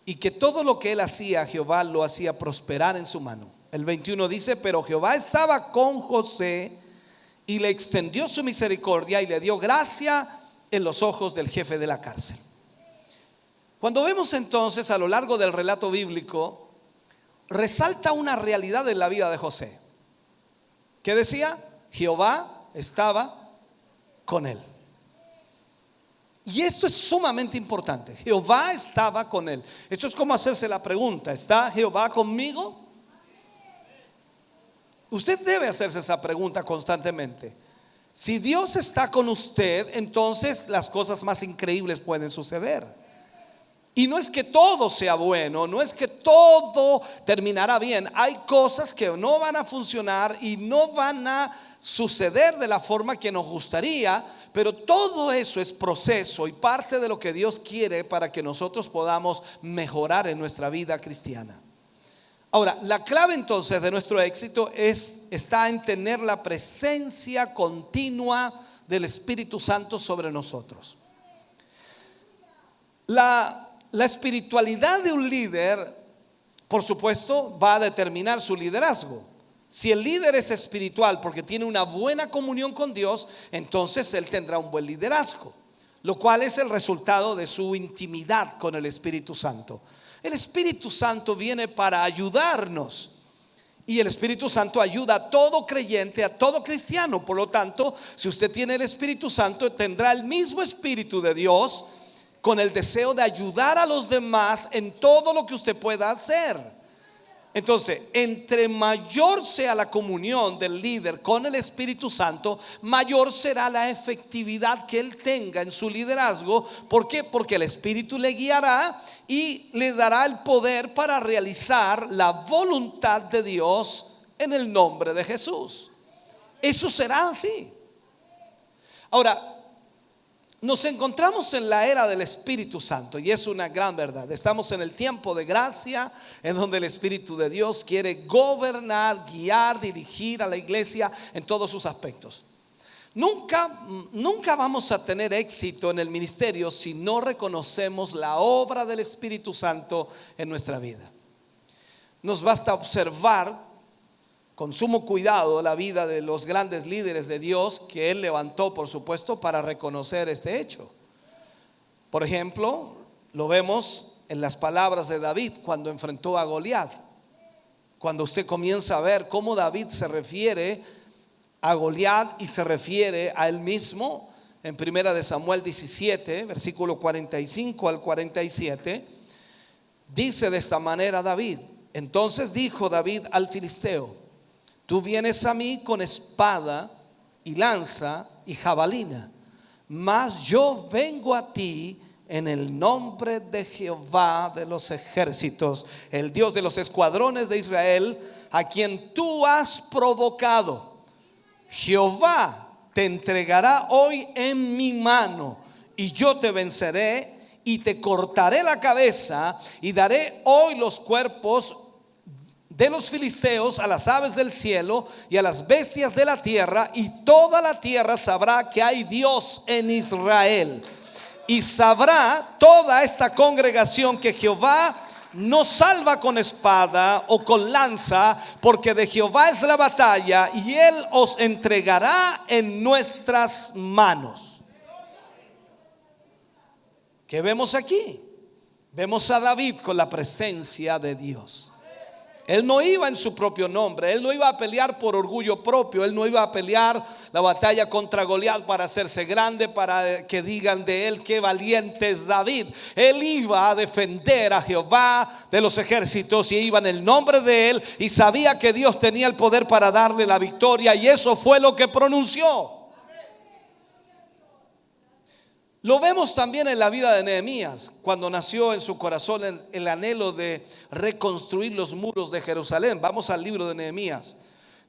y que todo lo que él hacía, Jehová lo hacía prosperar en su mano. El 21 dice: pero Jehová estaba con José, y le extendió su misericordia, y le dio gracia en los ojos del jefe de la cárcel. Cuando vemos entonces a lo largo del relato bíblico, resalta una realidad en la vida de José. ¿Qué decía? Jehová estaba con él. Y esto es sumamente importante. Jehová estaba con él. Esto es como hacerse la pregunta: ¿está Jehová conmigo? Usted debe hacerse esa pregunta constantemente. Si Dios está con usted, entonces las cosas más increíbles pueden suceder. Y no es que todo sea bueno, no es que todo terminará bien. Hay cosas que no van a funcionar y no van a suceder de la forma que nos gustaría, pero todo eso es proceso y parte de lo que Dios quiere para que nosotros podamos mejorar en nuestra vida cristiana. Ahora, la clave entonces de nuestro éxito está en tener la presencia continua del Espíritu Santo sobre nosotros. La espiritualidad de un líder, por supuesto, va a determinar su liderazgo. Si el líder es espiritual porque tiene una buena comunión con Dios, entonces él tendrá un buen liderazgo, lo cual es el resultado de su intimidad con el Espíritu Santo. El Espíritu Santo viene para ayudarnos, y el Espíritu Santo ayuda a todo creyente, a todo cristiano. Por lo tanto, si usted tiene el Espíritu Santo, tendrá el mismo Espíritu de Dios, con el deseo de ayudar a los demás en todo lo que usted pueda hacer. Entonces, entre mayor sea la comunión del líder con el Espíritu Santo, mayor será la efectividad que él tenga en su liderazgo. ¿Por qué? Porque el Espíritu le guiará y les dará el poder para realizar la voluntad de Dios en el nombre de Jesús. Eso será así. Ahora, nos encontramos en la era del Espíritu Santo, y es una gran verdad. Estamos en el tiempo de gracia, en donde el Espíritu de Dios quiere gobernar, guiar, dirigir a la iglesia en todos sus aspectos. Nunca vamos a tener éxito en el ministerio si no reconocemos la obra del Espíritu Santo en nuestra vida. Nos basta observar con sumo cuidado la vida de los grandes líderes de Dios que Él levantó, por supuesto, para reconocer este hecho. Por ejemplo, lo vemos en las palabras de David cuando enfrentó a Goliat. Cuando usted comienza a ver cómo David se refiere a Goliat y se refiere a él mismo, en 1 Samuel 17, versículo 45 al 47, dice de esta manera David: entonces dijo David al filisteo: tú vienes a mí con espada y lanza y jabalina, mas yo vengo a ti en el nombre de Jehová de los ejércitos, el Dios de los escuadrones de Israel, a quien tú has provocado. Jehová te entregará hoy en mi mano, y yo te venceré y te cortaré la cabeza, y daré hoy los cuerpos de los filisteos a las aves del cielo y a las bestias de la tierra, y toda la tierra sabrá que hay Dios en Israel. Y sabrá toda esta congregación que Jehová no salva con espada o con lanza, porque de Jehová es la batalla, y Él os entregará en nuestras manos. ¿Qué vemos aquí? Vemos a David con la presencia de Dios. Él no iba en su propio nombre, él no iba a pelear por orgullo propio, él no iba a pelear la batalla contra Goliat para hacerse grande, para que digan de él qué valiente es David. Él iba a defender a Jehová de los ejércitos y iba en el nombre de él y sabía que Dios tenía el poder para darle la victoria, y eso fue lo que pronunció. Lo vemos también en la vida de Nehemías, cuando nació en su corazón el anhelo de reconstruir los muros de Jerusalén. Vamos al libro de Nehemías.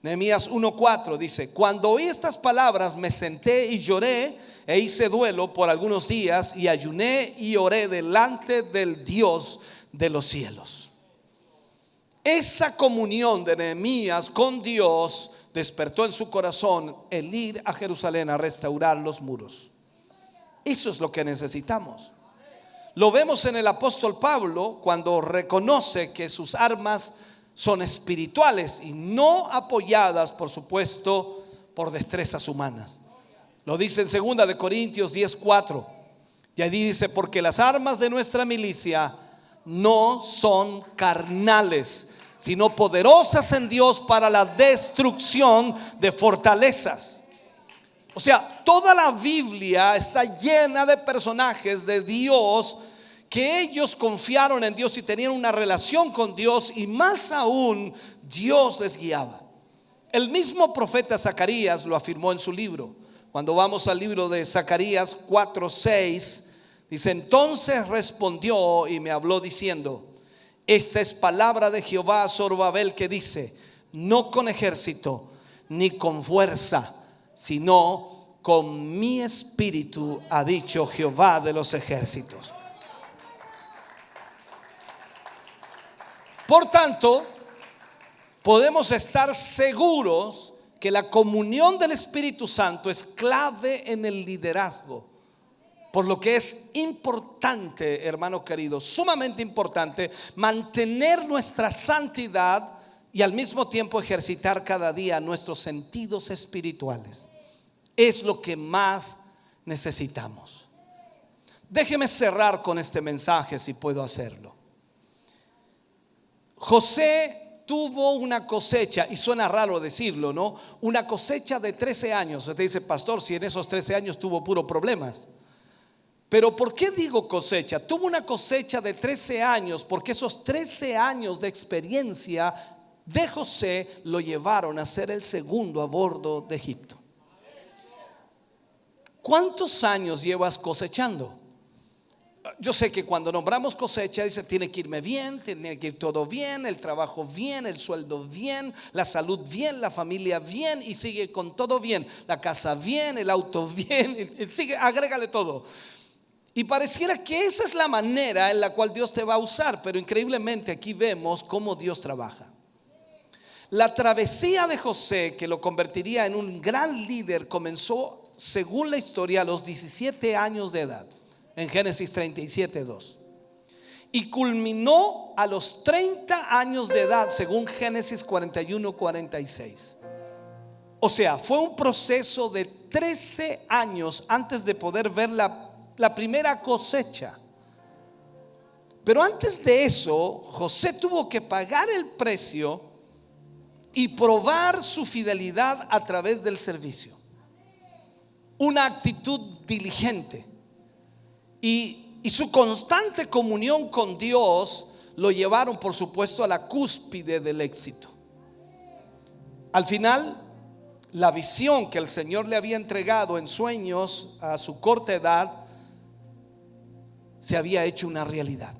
Nehemías 1:4 dice: cuando oí estas palabras me senté y lloré e hice duelo por algunos días, y ayuné y oré delante del Dios de los cielos. Esa comunión de Nehemías con Dios despertó en su corazón el ir a Jerusalén a restaurar los muros. Eso es lo que necesitamos. Lo vemos en el apóstol Pablo cuando reconoce que sus armas son espirituales y no apoyadas, por supuesto, por destrezas humanas. Lo dice en 2 de Corintios 10:4. Y ahí dice: porque las armas de nuestra milicia no son carnales, sino poderosas en Dios para la destrucción de fortalezas. O sea, toda la Biblia está llena de personajes de Dios que ellos confiaron en Dios y tenían una relación con Dios, y más aún Dios les guiaba. El mismo profeta Zacarías lo afirmó en su libro. Cuando vamos al libro de Zacarías 4:6, dice: entonces respondió y me habló diciendo: esta es palabra de Jehová a Zorobabel, que dice: no con ejército ni con fuerza, sino con mi espíritu, ha dicho Jehová de los ejércitos. Por tanto, podemos estar seguros que la comunión del Espíritu Santo es clave en el liderazgo. Por lo que es importante, hermano querido, sumamente importante, mantener nuestra santidad y al mismo tiempo ejercitar cada día nuestros sentidos espirituales. Es lo que más necesitamos. Déjeme cerrar con este mensaje, si puedo hacerlo. José tuvo una cosecha, y suena raro decirlo, ¿no? Una cosecha de 13 años. Usted dice: pastor, si en esos 13 años tuvo puro problemas. Pero ¿por qué digo cosecha? Tuvo una cosecha de 13 años porque esos 13 años de experiencia de José lo llevaron a ser el segundo a bordo de Egipto. ¿Cuántos años llevas cosechando? Yo sé que cuando nombramos cosecha dice: tiene que irme bien, tiene que ir todo bien, el trabajo bien, el sueldo bien, la salud bien, la familia bien, y sigue con todo bien, la casa bien, el auto bien, y sigue, agrégale todo. Y pareciera que esa es la manera en la cual Dios te va a usar, pero increíblemente aquí vemos cómo Dios trabaja. La travesía de José, que lo convertiría en un gran líder, comenzó, según la historia, a los 17 años de edad, en Génesis 37:2, y culminó a los 30 años de edad, según Génesis 41:46. O sea, fue un proceso de 13 años antes de poder ver la primera cosecha. Pero antes de eso, José tuvo que pagar el precio y probar su fidelidad a través del servicio. Una actitud diligente y su constante comunión con Dios lo llevaron, por supuesto, a la cúspide del éxito. Al final, la visión que el Señor le había entregado en sueños a su corta edad se había hecho una realidad.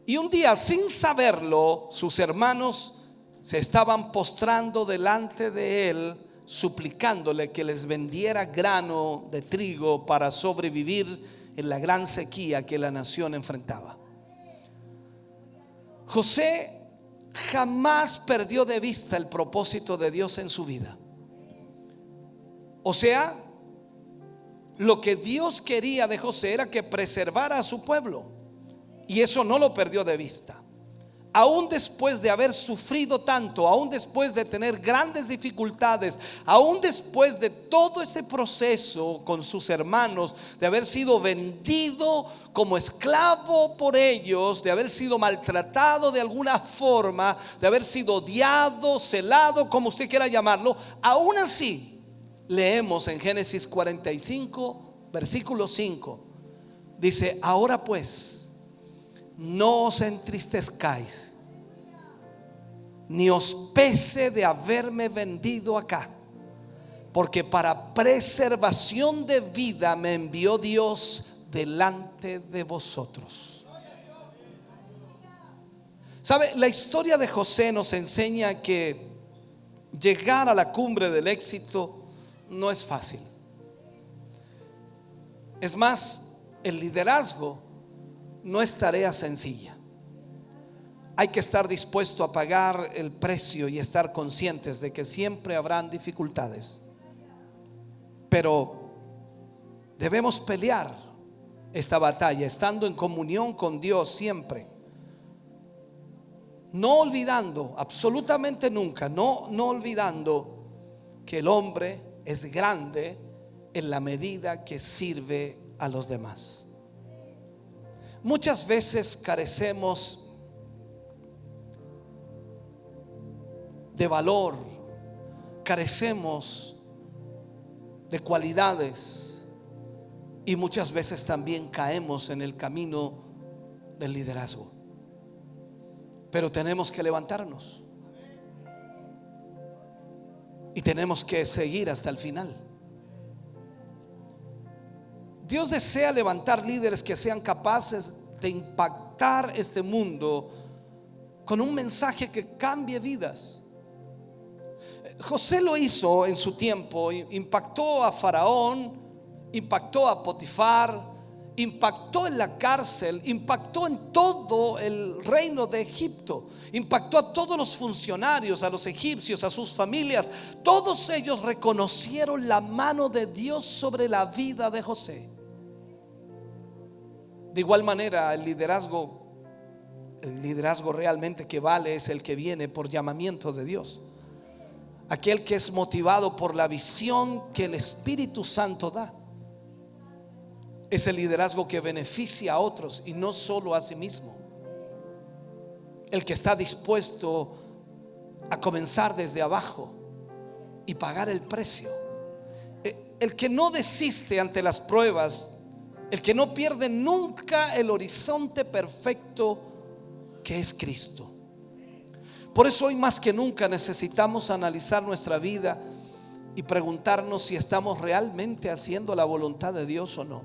Y un día, sin saberlo, sus hermanos se estaban postrando delante de él, suplicándole que les vendiera grano de trigo para sobrevivir en la gran sequía que la nación enfrentaba. José jamás perdió de vista el propósito de Dios en su vida. O sea, lo que Dios quería de José era que preservara a su pueblo, y eso no lo perdió de vista. aún después de haber sufrido tanto, aún después de tener grandes dificultades, aún después de todo ese proceso con sus hermanos, de haber sido vendido como esclavo por ellos, de haber sido maltratado de alguna forma, de haber sido odiado, celado, como usted quiera llamarlo, aún así leemos en Génesis 45, versículo 5, dice: ahora pues, no os entristezcáis, ni os pese de haberme vendido acá, porque para preservación de vida me envió Dios delante de vosotros. ¿Sabe? La historia de José nos enseña que llegar a la cumbre del éxito no es fácil. Es más, el liderazgo no es tarea sencilla. Hay que estar dispuesto a pagar el precio y estar conscientes de que siempre habrán dificultades. Pero debemos pelear esta batalla estando en comunión con Dios siempre, no olvidando absolutamente nunca, no olvidando que el hombre es grande en la medida que sirve a los demás. Muchas veces carecemos de valor, carecemos de cualidades y muchas veces también caemos en el camino del liderazgo. Pero tenemos que levantarnos y tenemos que seguir hasta el final. Dios desea levantar líderes que sean capaces de impactar este mundo con un mensaje que cambie vidas. José lo hizo en su tiempo, impactó a Faraón, impactó a Potifar, impactó en la cárcel, impactó en todo el reino de Egipto, impactó a todos los funcionarios, a los egipcios, a sus familias. Todos ellos reconocieron la mano de Dios sobre la vida de José. De igual manera, el liderazgo realmente que vale es el que viene por llamamiento de Dios, aquel que es motivado por la visión que el Espíritu Santo da. Es el liderazgo que beneficia a otros y no solo a sí mismo. El que está dispuesto a comenzar desde abajo y pagar el precio. El que no desiste ante las pruebas. El que no pierde nunca el horizonte perfecto que es Cristo. Por eso hoy más que nunca necesitamos analizar nuestra vida y preguntarnos si estamos realmente haciendo la voluntad de Dios o no.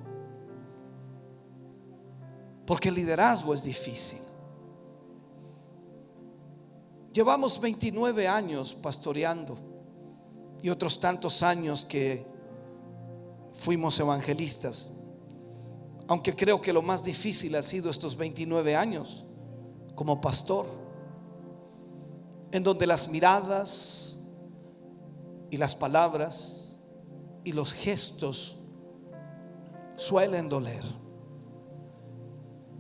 Porque el liderazgo es difícil. Llevamos 29 años pastoreando y otros tantos años que fuimos evangelistas. Aunque creo que lo más difícil ha sido estos 29 años como pastor, en donde las miradas y las palabras y los gestos suelen doler.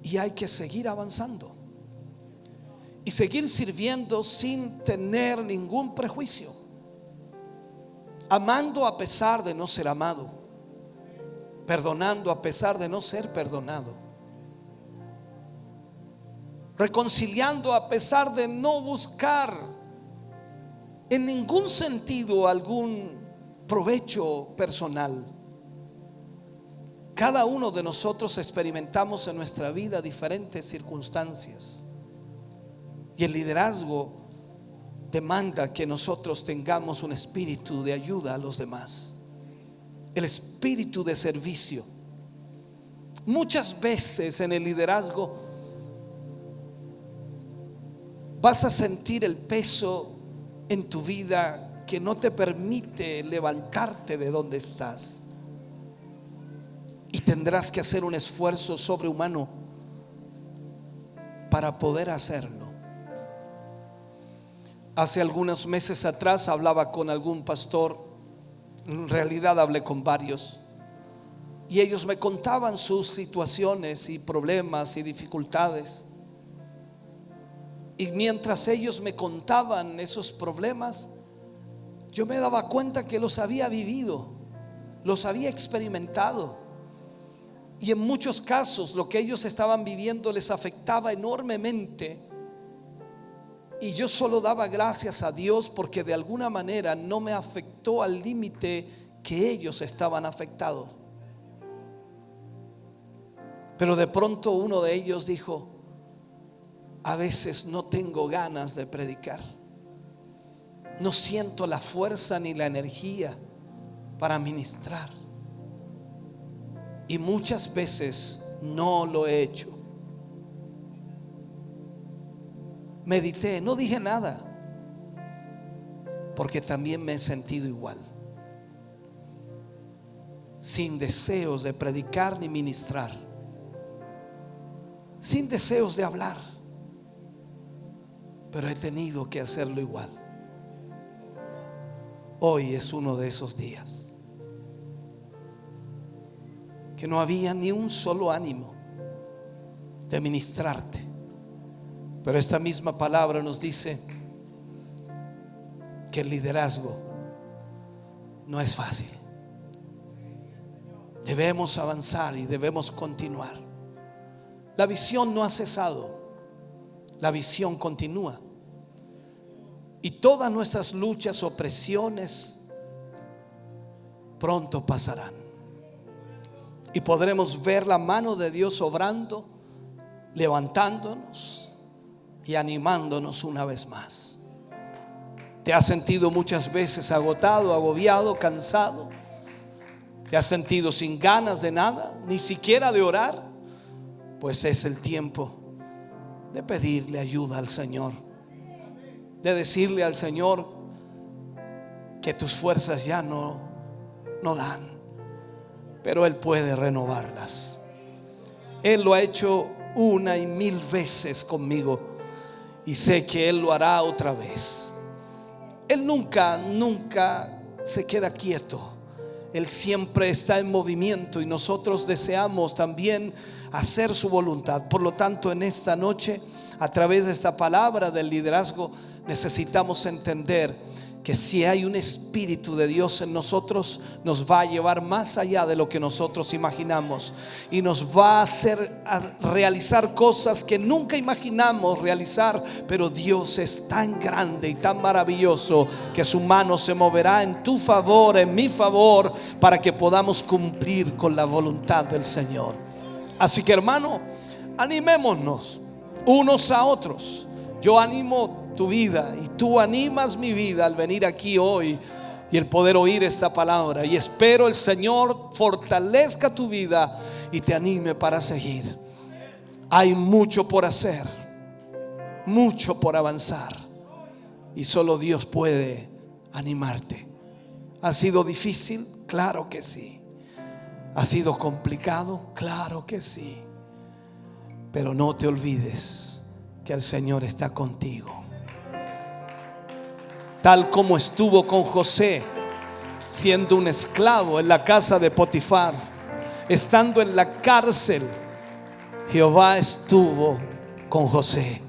Y hay que seguir avanzando y seguir sirviendo sin tener ningún prejuicio, amando a pesar de no ser amado, perdonando a pesar de no ser perdonado, reconciliando a pesar de no buscar en ningún sentido algún provecho personal. Cada uno de nosotros experimentamos en nuestra vida diferentes circunstancias y el liderazgo demanda que nosotros tengamos un espíritu de ayuda a los demás, el espíritu de servicio. Muchas veces en el liderazgo vas a sentir el peso en tu vida que no te permite levantarte de donde estás, y tendrás que hacer un esfuerzo sobrehumano para poder hacerlo. Hace algunos meses atrás hablaba con algún pastor, en realidad hablé con varios, y ellos me contaban sus situaciones y problemas y dificultades. Y mientras ellos me contaban esos problemas, yo me daba cuenta que los había vivido, los había experimentado. Y en muchos casos lo que ellos estaban viviendo les afectaba enormemente. Y yo solo daba gracias a Dios porque de alguna manera no me afectó al límite que ellos estaban afectados. Pero de pronto uno de ellos dijo: a veces no tengo ganas de predicar, no siento la fuerza ni la energía para ministrar, y muchas veces no lo he hecho. Medité, no dije nada, porque también me he sentido igual, sin deseos de predicar ni ministrar, sin deseos de hablar, pero he tenido que hacerlo igual. Hoy es uno de esos días que no había ni un solo ánimo de ministrarte. Pero esta misma palabra nos dice que el liderazgo no es fácil. Debemos avanzar y debemos continuar. La visión no ha cesado, la visión continúa. Y todas nuestras luchas, opresiones, pronto pasarán. Y podremos ver la mano de Dios obrando, levantándonos y animándonos una vez más. ¿Te has sentido muchas veces agotado, agobiado, cansado? ¿Te has sentido sin ganas de nada, ni siquiera de orar? Pues es el tiempo de pedirle ayuda al Señor, de decirle al Señor que tus fuerzas ya no dan, pero Él puede renovarlas. Él lo ha hecho una y mil veces conmigo, y sé que Él lo hará otra vez. Él nunca se queda quieto. Él siempre está en movimiento, y nosotros deseamos también hacer su voluntad. Por lo tanto, en esta noche, a través de esta palabra del liderazgo, necesitamos entender que si hay un espíritu de Dios en nosotros, nos va a llevar más allá de lo que nosotros imaginamos, y nos va a hacer realizar cosas que nunca imaginamos realizar. Pero Dios es tan grande y tan maravilloso que su mano se moverá en tu favor, en mi favor, para que podamos cumplir con la voluntad del Señor. Así que, hermano, animémonos unos a otros. Yo animo tu vida y tú animas mi vida al venir aquí hoy y el poder oír esta palabra. Y espero el Señor fortalezca tu vida y te anime para seguir. Hay mucho por hacer, mucho por avanzar, y solo Dios puede animarte. ¿Ha sido difícil? Claro que sí. ¿Ha sido complicado? Claro que sí. Pero no te olvides que el Señor está contigo. Tal como estuvo con José, siendo un esclavo en la casa de Potifar, estando en la cárcel, Jehová estuvo con José.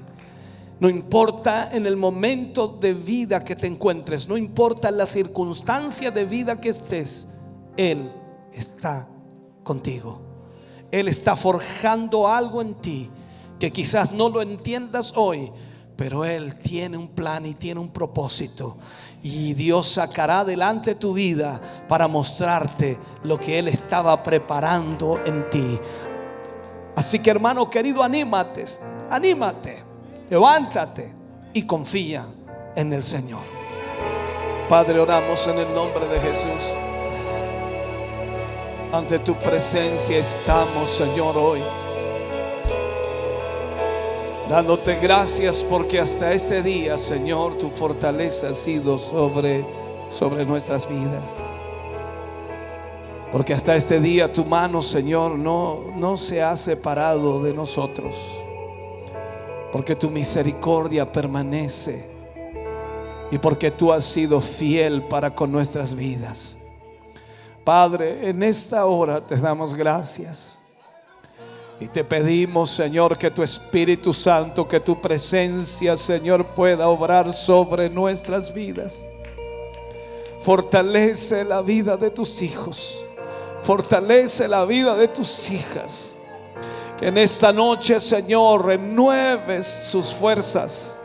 No importa en el momento de vida que te encuentres, no importa la circunstancia de vida que estés, Él está contigo. Él está forjando algo en ti que quizás no lo entiendas hoy, pero Él tiene un plan y tiene un propósito, y Dios sacará adelante tu vida para mostrarte lo que Él estaba preparando en ti. Así que, hermano querido, anímate, levántate y confía en el Señor. Padre, oramos en el nombre de Jesús. Ante tu presencia estamos, Señor, hoy dándote gracias porque hasta ese día, Señor, tu fortaleza ha sido sobre nuestras vidas. Porque hasta este día tu mano, Señor, no se ha separado de nosotros. Porque tu misericordia permanece, y porque tú has sido fiel para con nuestras vidas. Padre, en esta hora te damos gracias. Y te pedimos, Señor, que tu Espíritu Santo, que tu presencia, Señor, pueda obrar sobre nuestras vidas. Fortalece la vida de tus hijos. Fortalece la vida de tus hijas. Que en esta noche, Señor, renueves sus fuerzas.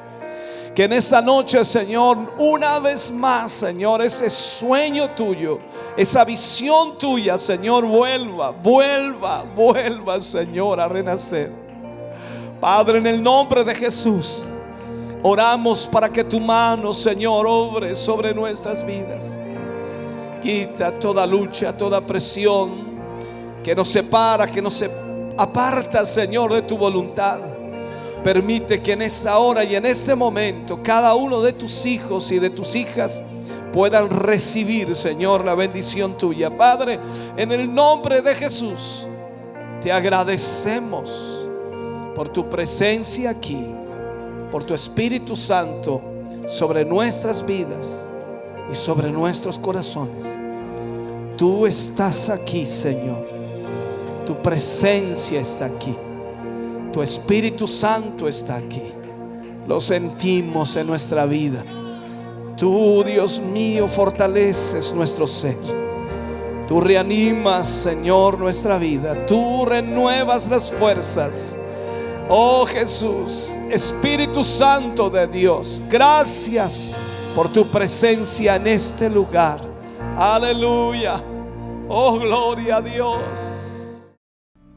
Que en esta noche, Señor, una vez más, Señor, ese sueño tuyo, esa visión tuya, Señor, vuelva, Señor, a renacer. Padre, en el nombre de Jesús, oramos para que tu mano, Señor, obre sobre nuestras vidas. Quita toda lucha, toda presión que nos separa, que nos aparta, Señor, de tu voluntad. Permite que en esta hora y en este momento cada uno de tus hijos y de tus hijas puedan recibir, Señor, la bendición tuya. Padre, en el nombre de Jesús, te agradecemos por tu presencia aquí, por tu Espíritu Santo sobre nuestras vidas y sobre nuestros corazones. Tú estás aquí, Señor. Tu presencia está aquí. Tu Espíritu Santo está aquí. Lo sentimos en nuestra vida. Tú, Dios mío, fortaleces nuestro ser. Tú reanimas, Señor, nuestra vida. Tú renuevas las fuerzas. Oh Jesús, Espíritu Santo de Dios, gracias por tu presencia en este lugar. Aleluya. Oh, gloria a Dios.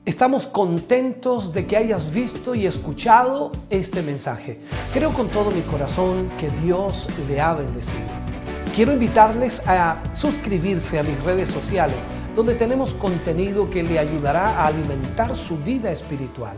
Estamos contentos de que hayas visto y escuchado este mensaje. Creo con todo mi corazón que Dios le ha bendecido. Quiero invitarles a suscribirse a mis redes sociales, donde tenemos contenido que le ayudará a alimentar su vida espiritual.